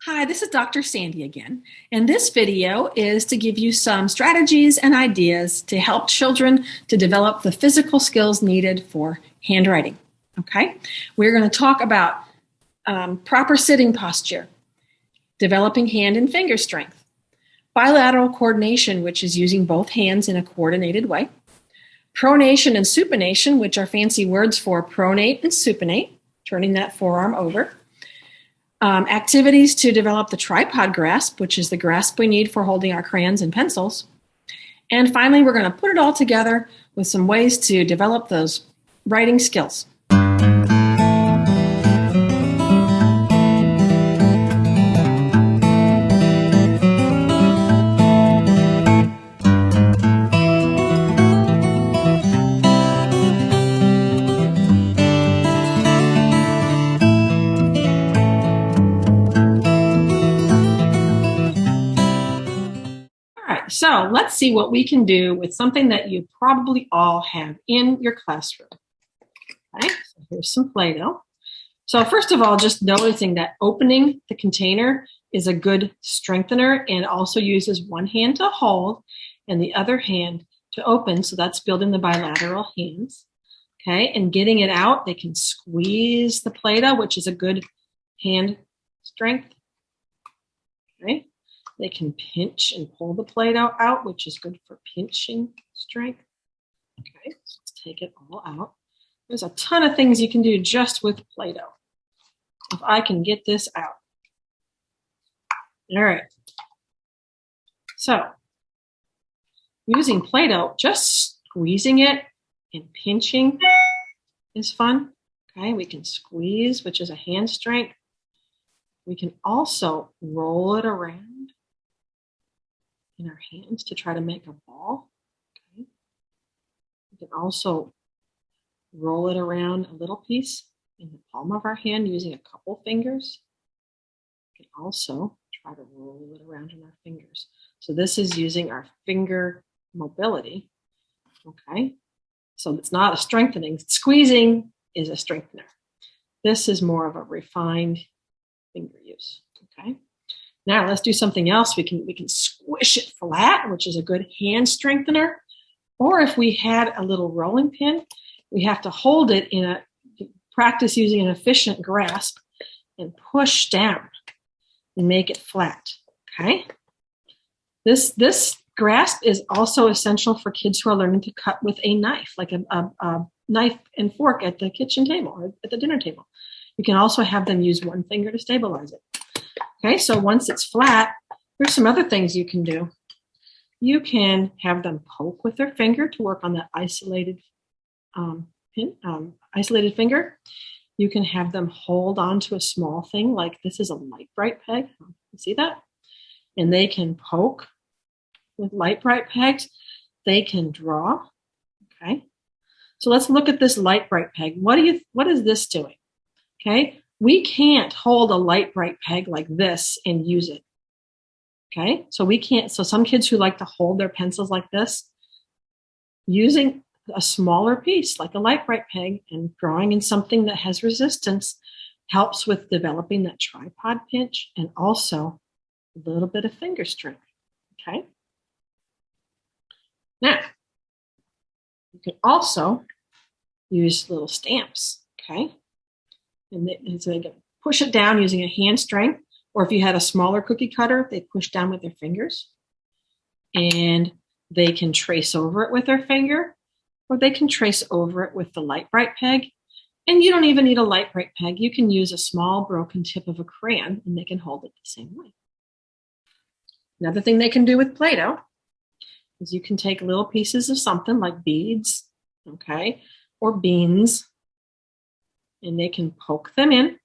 Hi, this is Dr. Sandy again, and this video is to give you some strategies and ideas to help children to develop the physical skills needed for handwriting. Okay, we're going to talk about proper sitting posture, developing hand and finger strength, bilateral coordination, which is using both hands in a coordinated way, pronation and supination, which are fancy words for pronate and supinate, turning that forearm over. Activities to develop the tripod grasp, which is the grasp we need for holding our crayons and pencils. And finally, we're going to put it all together with some ways to develop those writing skills. So let's see what we can do with something that you probably all have in your classroom. Okay, so here's some Play-Doh. So first of all, just noticing that opening the container is a good strengthener and also uses one hand to hold and the other hand to open. So that's building the bilateral hands. Okay, and getting it out, they can squeeze the Play-Doh, which is a good hand strength. Okay. They can pinch and pull the Play-Doh out, which is good for pinching strength. Okay, so let's take it all out. There's a ton of things you can do just with Play-Doh. If I can get this out. All right. So, using Play-Doh, just squeezing it and pinching is fun. Okay, we can squeeze, which is a hand strength. We can also roll it around in our hands to try to make a ball. Okay. We can also roll it around a little piece in the palm of our hand using a couple fingers. We can also try to roll it around in our fingers. So this is using our finger mobility. Okay. So it's not a strengthening. Squeezing is a strengthener. This is more of a refined finger use. Okay. Now let's do something else. We can squish it flat, which is a good hand strengthener. Or if we had a little rolling pin, we have to hold it practice using an efficient grasp and push down and make it flat. Okay. This grasp is also essential for kids who are learning to cut with a knife, like a knife and fork at the kitchen table or at the dinner table. You can also have them use one finger to stabilize it. Okay, so once it's flat, there's some other things you can do. You can have them poke with their finger to work on that isolated finger. You can have them hold on to a small thing, like this is a light bright peg. You see that? And they can poke with light bright pegs. They can draw. Okay, so let's look at this light bright peg. What is this doing? Okay. We can't hold a light bright peg like this and use it. Okay, so we can't. So some kids who like to hold their pencils like this, using a smaller piece like a light bright peg and drawing in something that has resistance helps with developing that tripod pinch and also a little bit of finger strength. Okay, now you can also use little stamps. Okay. And so they can push it down using a hand strength, or if you had a smaller cookie cutter, they push down with their fingers. And they can trace over it with their finger, or they can trace over it with the light bright peg. And you don't even need a light bright peg. You can use a small broken tip of a crayon, and they can hold it the same way. Another thing they can do with Play-Doh is you can take little pieces of something like beads, okay, or beans, and they can poke them in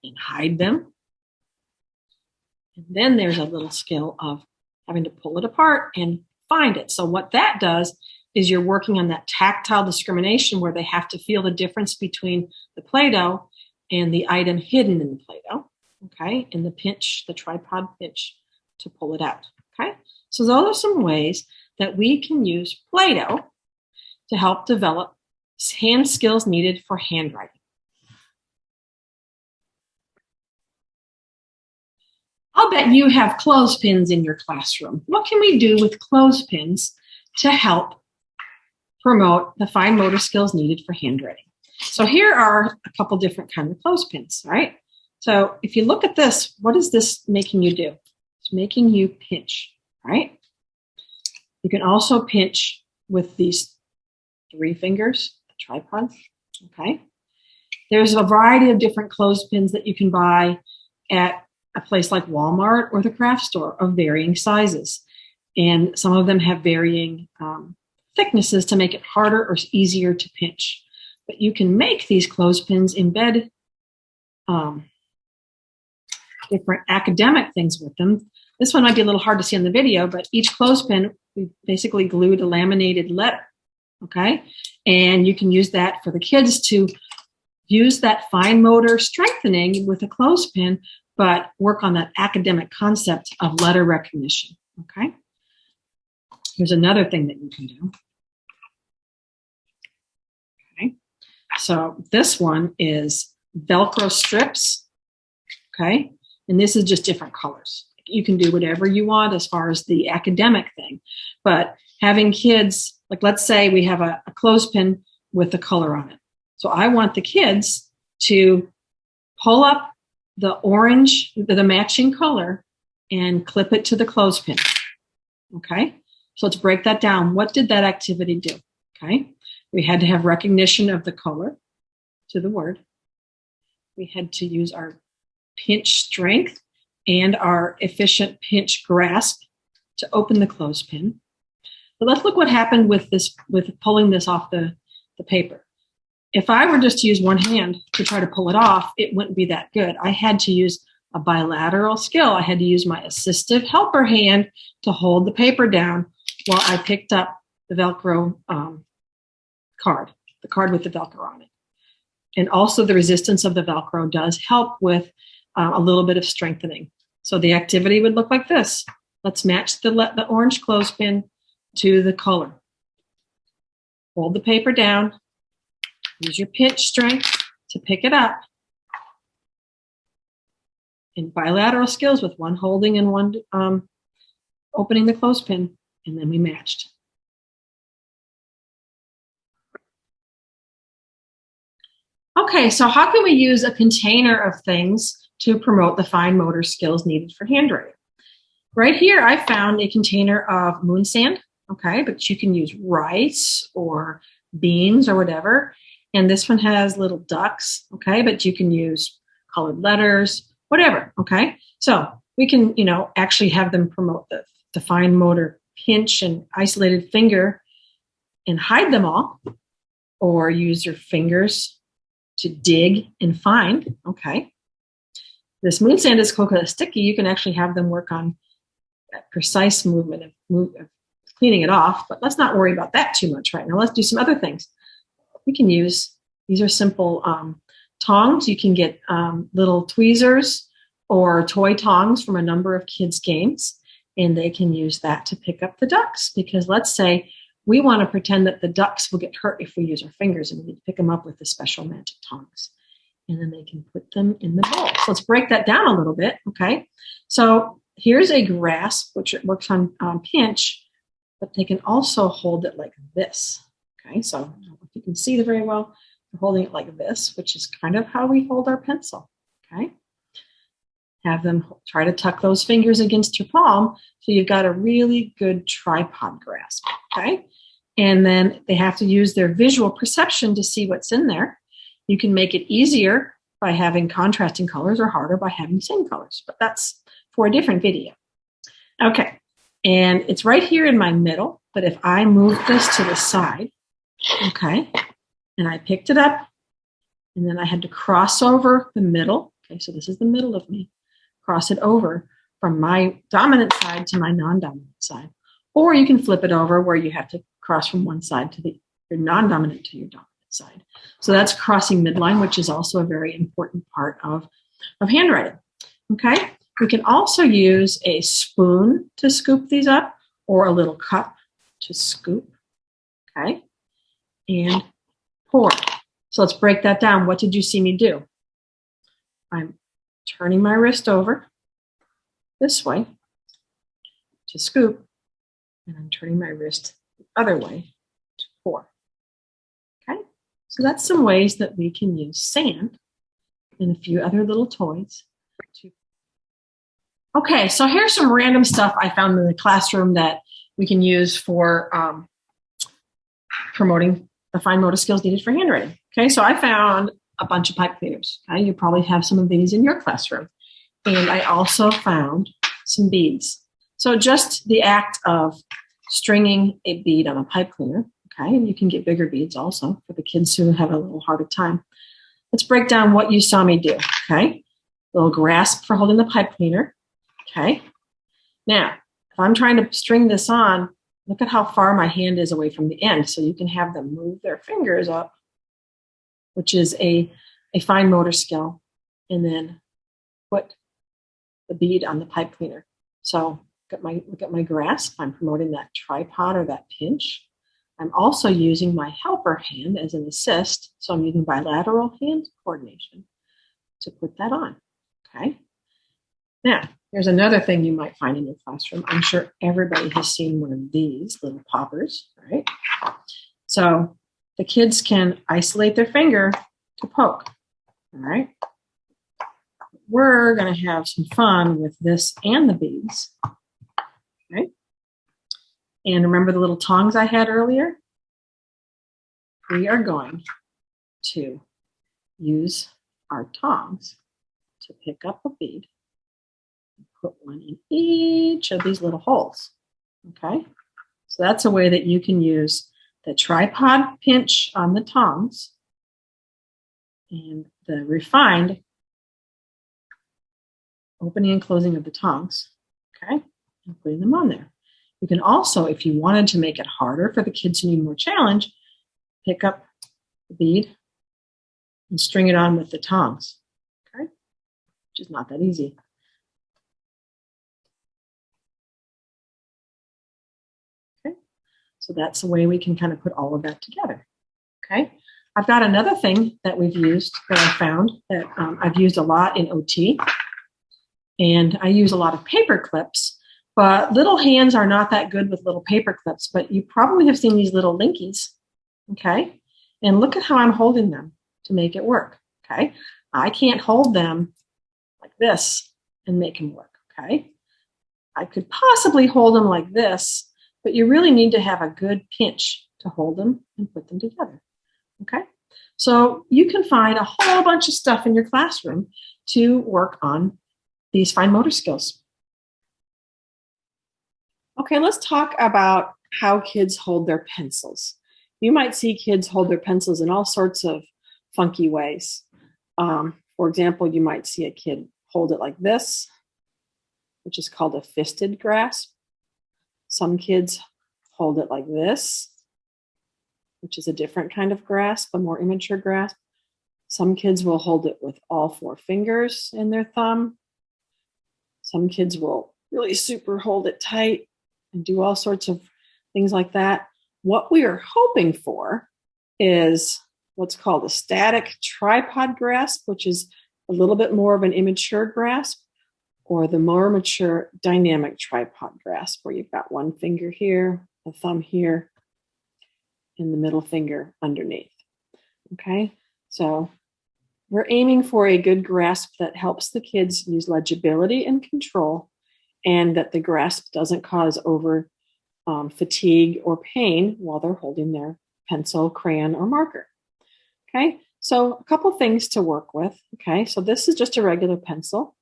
and hide them. And then there's a little skill of having to pull it apart and find it. So what that does is you're working on that tactile discrimination where they have to feel the difference between the Play-Doh and the item hidden in the Play-Doh, okay, and the pinch, the tripod pinch to pull it out, okay? So those are some ways that we can use Play-Doh to help develop hand skills needed for handwriting. I'll bet you have clothespins in your classroom. What can we do with clothespins to help promote the fine motor skills needed for handwriting? So here are a couple different kinds of clothespins, right? So if you look at this, what is this making you do? It's making you pinch, right? You can also pinch with these 3 fingers, the tripod, okay? There's a variety of different clothespins that you can buy at a place like Walmart or the craft store of varying sizes. And some of them have varying thicknesses to make it harder or easier to pinch. But you can make these clothespins, embed different academic things with them. This one might be a little hard to see in the video, but each clothespin, we basically glued a laminated letter, okay? And you can use that for the kids to use that fine motor strengthening with a clothespin, but work on that academic concept of letter recognition, okay? Here's another thing that you can do. Okay, so this one is Velcro strips, okay? And this is just different colors. You can do whatever you want as far as the academic thing, but having kids, like let's say we have a clothespin with a color on it. So I want the kids to pull up the orange, the matching color, and clip it to the clothespin. Okay, so let's break that down. What did that activity do? Okay, we had to have recognition of the color to the word. We had to use our pinch strength and our efficient pinch grasp to open the clothespin. But let's look what happened with this, with pulling this off the paper. If I were just to use one hand to try to pull it off, it wouldn't be that good. I had to use a bilateral skill. I had to use my assistive helper hand to hold the paper down while I picked up the Velcro card, the card with the Velcro on it. And also the resistance of the Velcro does help with a little bit of strengthening. So the activity would look like this. Let's match the orange clothespin to the color. Hold the paper down. Use your pinch strength to pick it up. And bilateral skills with one holding and one opening the clothespin, and then we matched. Okay, so how can we use a container of things to promote the fine motor skills needed for handwriting? Right here, I found a container of moon sand, okay, but you can use rice or beans or whatever. And this one has little ducks, okay, but you can use colored letters, whatever, okay? So we can, actually have them promote the fine motor pinch and isolated finger and hide them all, or use your fingers to dig and find, okay? This moon sand is coconut sticky. You can actually have them work on that precise movement of cleaning it off, but let's not worry about that too much right now. Let's do some other things. We can use, these are simple tongs. You can get little tweezers or toy tongs from a number of kids' games, and they can use that to pick up the ducks, because let's say we want to pretend that the ducks will get hurt if we use our fingers, and we need to pick them up with the special magic tongs. And then they can put them in the bowl. So let's break that down a little bit, okay? So here's a grasp, which it works on pinch, but they can also hold it like this, okay? So I don't know if you can see it very well. We're holding it like this, which is kind of how we hold our pencil, okay? Have them try to tuck those fingers against your palm so you've got a really good tripod grasp, okay? And then they have to use their visual perception to see what's in there. You can make it easier by having contrasting colors or harder by having the same colors, but that's for a different video. Okay, and it's right here in my middle, but if I move this to the side, okay, and I picked it up, and then I had to cross over the middle, okay, so this is the middle of me, cross it over from my dominant side to my non-dominant side. Or you can flip it over where you have to cross from one side to your non-dominant to your dominant side. So that's crossing midline, which is also a very important part of handwriting. Okay, we can also use a spoon to scoop these up, or a little cup to scoop, okay, and pour. So let's break that down. What did you see me do? I'm turning my wrist over, this way to scoop, and I'm turning my wrist the other way to pour. Okay, so that's some ways that we can use sand and a few other little toys. Okay, so here's some random stuff I found in the classroom that we can use for promoting the fine motor skills needed for handwriting. Okay, so I found a bunch of pipe cleaners. Okay, you probably have some of these in your classroom. And I also found some beads. So just the act of stringing a bead on a pipe cleaner, okay, and you can get bigger beads also for the kids who have a little harder time. Let's break down what you saw me do, okay? A little grasp for holding the pipe cleaner, okay? Now, if I'm trying to string this on, look at how far my hand is away from the end, so you can have them move their fingers up, which is a fine motor skill, and then put the bead on the pipe cleaner. So look at my grasp. I'm promoting that tripod or that pinch. I'm also using my helper hand as an assist, so I'm using bilateral hand coordination to put that on, okay? Now, here's another thing you might find in your classroom. I'm sure everybody has seen one of these little poppers, right? So the kids can isolate their finger to poke, all right? We're going to have some fun with this and the beads, okay? And remember the little tongs I had earlier? We are going to use our tongs to pick up a bead and put one in each of these little holes, okay? So that's a way that you can use the tripod pinch on the tongs and the refined opening and closing of the tongs, okay, and putting them on there. You can also, if you wanted to make it harder for the kids who need more challenge, pick up the bead and string it on with the tongs, okay, which is not that easy. Okay, so that's the way we can kind of put all of that together, okay. I've got another thing that we've used that I found that I've used a lot in OT, and I use a lot of paper clips, but little hands are not that good with little paper clips, but you probably have seen these little linkies, okay? And look at how I'm holding them to make it work, okay? I can't hold them like this and make them work, okay? I could possibly hold them like this, but you really need to have a good pinch to hold them and put them together, okay? So you can find a whole bunch of stuff in your classroom to work on these fine motor skills. Okay, let's talk about how kids hold their pencils. You might see kids hold their pencils in all sorts of funky ways. For example, you might see a kid hold it like this, which is called a fisted grasp. Some kids hold it like this, which is a different kind of grasp, a more immature grasp. Some kids will hold it with all four fingers in their thumb. Some kids will really super hold it tight and do all sorts of things like that. What we are hoping for is what's called a static tripod grasp, which is a little bit more of an immature grasp, or the more mature dynamic tripod grasp, where you've got one finger here, a thumb here, and the middle finger underneath. Okay, so we're aiming for a good grasp that helps the kids use legibility and control, and that the grasp doesn't cause over fatigue or pain while they're holding their pencil, crayon, or marker. Okay, so a couple things to work with. Okay, so this is just a regular pencil.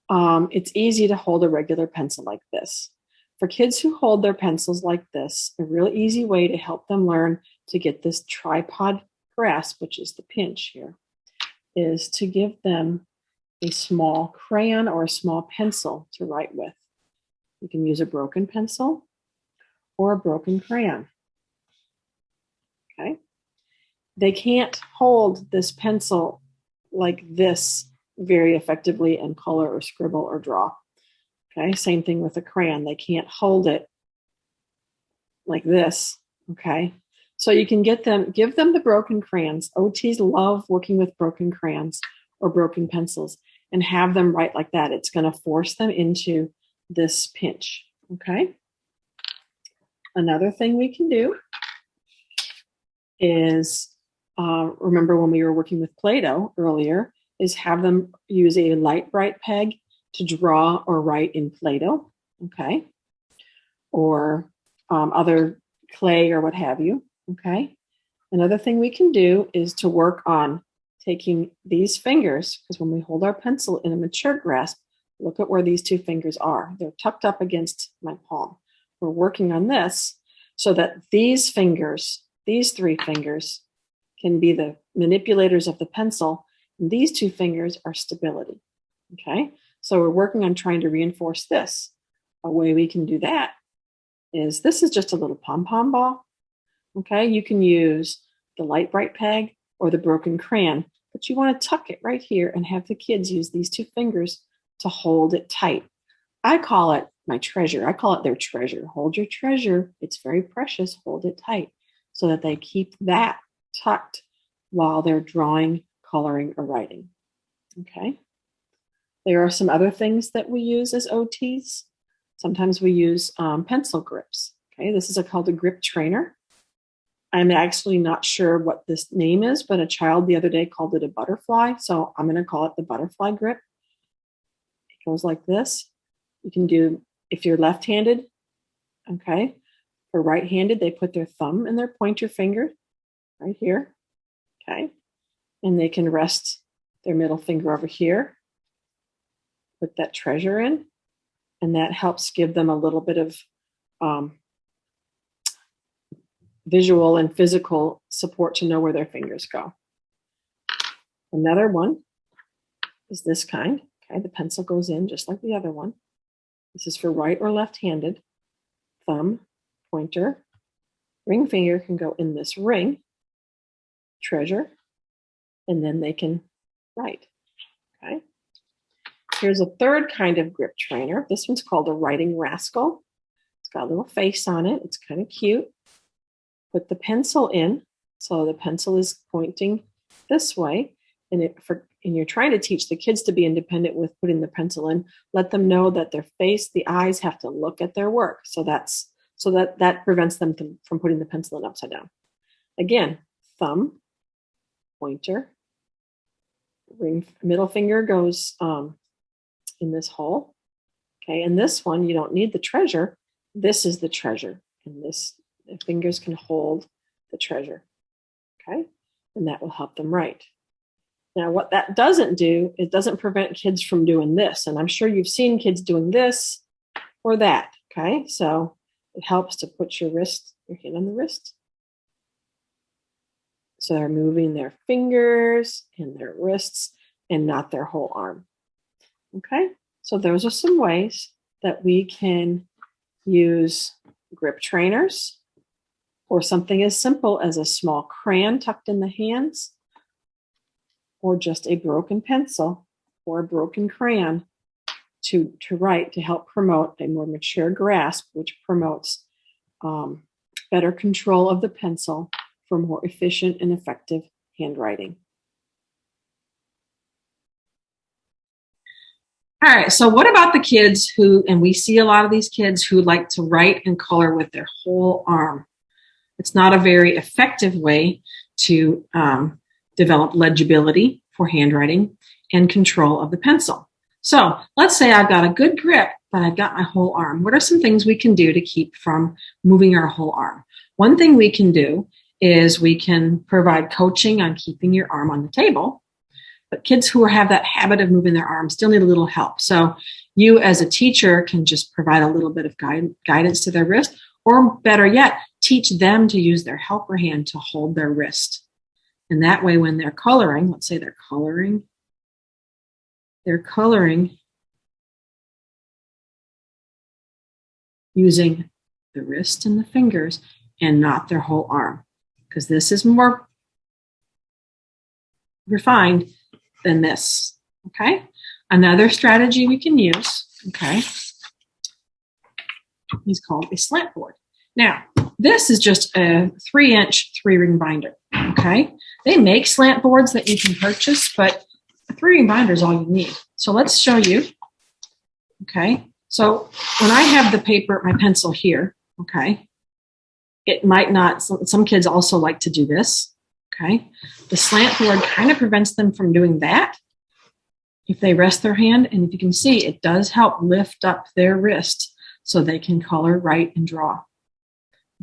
It's easy to hold a regular pencil like this. For kids who hold their pencils like this, a real easy way to help them learn to get this tripod grasp, which is the pinch here, is to give them a small crayon or a small pencil to write with. You can use a broken pencil or a broken crayon. Okay. They can't hold this pencil like this very effectively and color or scribble or draw. Okay, same thing with a crayon. They can't hold it like this. Okay, so you can give them the broken crayons. OTs love working with broken crayons or broken pencils and have them write like that. It's going to force them into this pinch, okay? Another thing we can do is, remember when we were working with Play-Doh earlier, is have them use a light bright peg to draw or write in Play-Doh, okay? Or other clay or what have you, okay? Another thing we can do is to work on taking these fingers, because when we hold our pencil in a mature grasp, look at where these two fingers are. They're tucked up against my palm. We're working on this so that these fingers, these three fingers, can be the manipulators of the pencil, and these two fingers are stability, okay? So we're working on trying to reinforce this. A way we can do that is, this is just a little pom-pom ball, okay? You can use the light bright peg or the broken crayon, but you want to tuck it right here and have the kids use these two fingers to hold it tight. I call it my treasure. I call it their treasure. Hold your treasure. It's very precious. Hold it tight so that they keep that tucked while they're drawing, coloring, or writing. Okay. There are some other things that we use as OTs. Sometimes we use pencil grips. Okay, this is called a grip trainer. I'm actually not sure what this name is, but a child the other day called it a butterfly, so I'm going to call it the butterfly grip. It goes like this. You can do, if you're left-handed, okay. For right-handed, they put their thumb and their pointer finger right here, okay. And they can rest their middle finger over here, put that treasure in, and that helps give them a little bit of visual and physical support to know where their fingers go. Another one is this kind. Okay, the pencil goes in just like the other one. This is for right or left-handed. Thumb, pointer, ring finger can go in this ring, treasure, and then they can write. Okay. Here's a third kind of grip trainer. This one's called a writing rascal. It's got a little face on it. It's kind of cute. Put the pencil in, so the pencil is pointing this way, and you're trying to teach the kids to be independent with putting the pencil in. Let them know that their face, the eyes have to look at their work. So that prevents them from putting the pencil in upside down. Again, thumb, pointer, ring, middle finger goes in this hole. Okay, and this one, you don't need the treasure. This is the treasure, and the fingers can hold the treasure. Okay, and that will help them write. Now, what that doesn't do, it doesn't prevent kids from doing this. And I'm sure you've seen kids doing this or that. Okay, so it helps to put your hand on the wrist. So they're moving their fingers and their wrists and not their whole arm. Okay, so those are some ways that we can use grip trainers, or something as simple as a small crayon tucked in the hands, or just a broken pencil or a broken crayon to write, to help promote a more mature grasp, which promotes better control of the pencil for more efficient and effective handwriting. All right, so what about the kids who, and we see a lot of these kids who like to write and color with their whole arm. It's not a very effective way to develop legibility for handwriting and control of the pencil. So let's say I've got a good grip, but I've got my whole arm. What are some things we can do to keep from moving our whole arm? One thing we can do is we can provide coaching on keeping your arm on the table. But kids who have that habit of moving their arms still need a little help. So you as a teacher can just provide a little bit of guidance to their wrist, or better yet, teach them to use their helper hand to hold their wrist. And that way when they're coloring, let's say they're coloring using the wrist and the fingers and not their whole arm, because this is more refined than this, okay? Another strategy we can use, okay, is called a slant board. Now, this is just a 3-inch 3-ring binder, okay? They make slant boards that you can purchase, but a 3-ring binder is all you need. So let's show you, okay? So when I have the paper, my pencil here, okay, it might not, some kids also like to do this, okay. The slant board kind of prevents them from doing that. If they rest their hand, and if you can see, it does help lift up their wrist so they can color, write, and draw.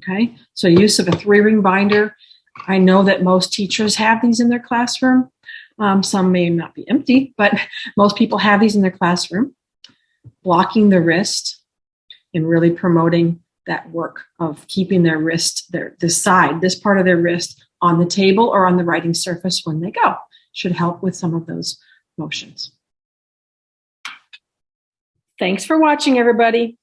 Okay, so use of a 3-ring binder. I know that most teachers have these in their classroom. Some may not be empty, but most people have these in their classroom. Blocking the wrist and really promoting that work of keeping their wrist, this part of their wrist on the table or on the writing surface when they go. Should help with some of those motions. Thanks for watching, everybody.